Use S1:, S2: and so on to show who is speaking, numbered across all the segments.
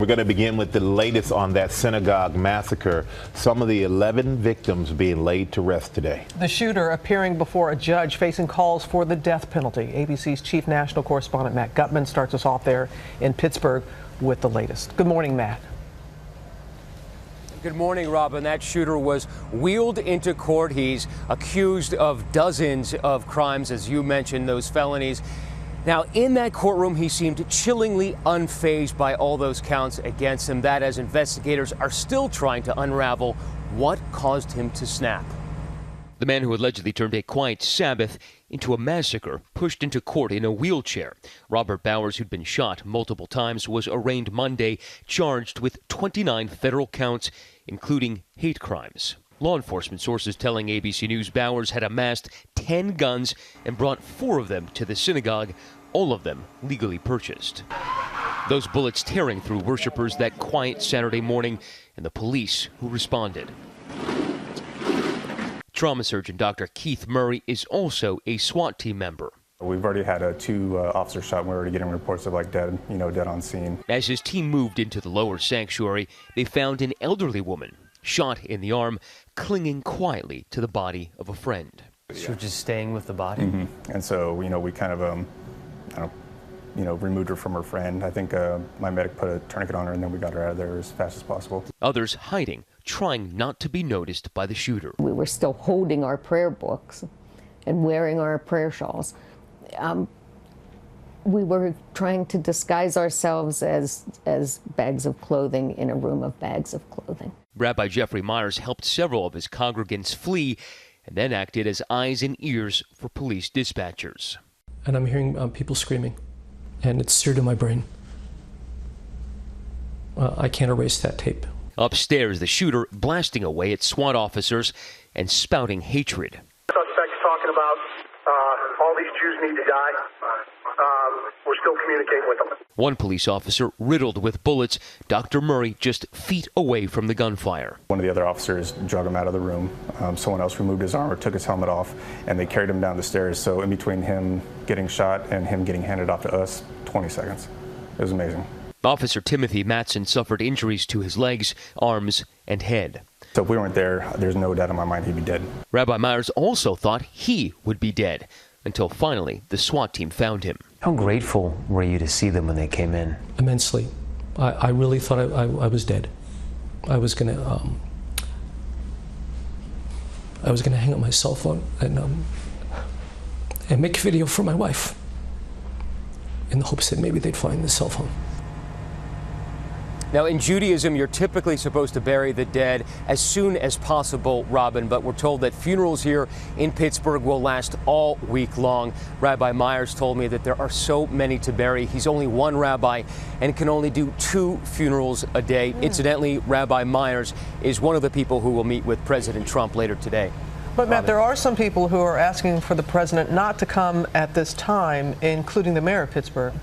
S1: going to begin with the latest on that synagogue massacre. Some of the 11 victims being laid to rest today.
S2: The shooter appearing before a judge facing calls for the death penalty. ABC's chief national correspondent Matt Gutman starts us off there in Pittsburgh with the latest. Good morning, Matt.
S3: Good morning, Robin. That shooter was wheeled into court. He's accused of dozens of crimes, as you mentioned, those felonies. Now, in that courtroom, he seemed chillingly unfazed by all those counts against him. That as investigators are still trying to unravel what caused him to snap.
S4: The man who allegedly turned a quiet Sabbath into a massacre pushed into court in a wheelchair. Robert Bowers, who'd been shot multiple times, was arraigned Monday, charged with 29 federal counts, including hate crimes. Law enforcement sources telling ABC News Bowers had amassed 10 guns and brought 4 of them to the synagogue, all of them legally purchased. Those bullets tearing through worshipers that quiet Saturday morning, and the police who responded. Trauma surgeon Dr. Keith Murray is also a SWAT team member.
S5: We've already had 2 officers shot, and we're already getting reports of dead on scene.
S4: As his team moved into the lower sanctuary, they found an elderly woman shot in the arm, clinging quietly to the body of a friend.
S3: She was just staying with the body?
S5: Mm-hmm. And so, we kind of, removed her from her friend. I think my medic put a tourniquet on her, and then we got her out of there as fast as possible.
S4: Others hiding, trying not to be noticed by the shooter.
S6: We were still holding our prayer books and wearing our prayer shawls. We were trying to disguise ourselves as bags of clothing in a room of bags of clothing.
S4: Rabbi Jeffrey Myers helped several of his congregants flee and then acted as eyes and ears for police dispatchers.
S7: And I'm hearing people screaming, and it's seared in my brain. I can't erase that tape.
S4: Upstairs, the shooter blasting away at SWAT officers and spouting hatred.
S8: Suspects talking about all these Jews need to die. We're still communicating with them.
S4: One police officer riddled with bullets, Dr. Murray just feet away from the gunfire.
S5: One of the other officers drug him out of the room. Someone else removed his armor, took his helmet off, and they carried him down the stairs. So in between him getting shot and him getting handed off to us, 20 seconds. It was amazing.
S4: Officer Timothy Matson suffered injuries to his legs, arms, and head.
S5: So if we weren't there, there's no doubt in my mind he'd be dead.
S4: Rabbi Myers also thought he would be dead, until finally the SWAT team found him.
S9: How grateful were you to see them when they came in?
S7: Immensely. I really thought I was dead. I was gonna hang up my cell phone and make a video for my wife in the hopes that maybe they'd find the cell phone.
S3: Now, in Judaism, you're typically supposed to bury the dead as soon as possible, Robin, but we're told that funerals here in Pittsburgh will last all week long. Rabbi Myers told me that there are so many to bury. He's only one rabbi and can only do 2 funerals a day. Incidentally, Rabbi Myers is one of the people who will meet with President Trump later today.
S2: But, Matt, there are some people who are asking for the president not to come at this time, including the mayor of Pittsburgh.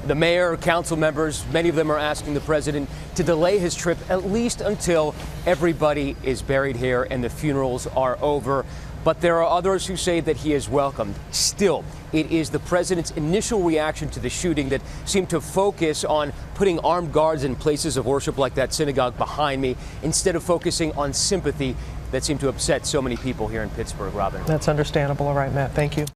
S3: The mayor, council members, many of them are asking the president to delay his trip at least until everybody is buried here and the funerals are over. But there are others who say that he is welcomed. Still, it is the president's initial reaction to the shooting that seemed to focus on putting armed guards in places of worship like that synagogue behind me, instead of focusing on sympathy that seemed to upset so many people here in Pittsburgh, Robin.
S2: That's understandable. All right, Matt, thank you.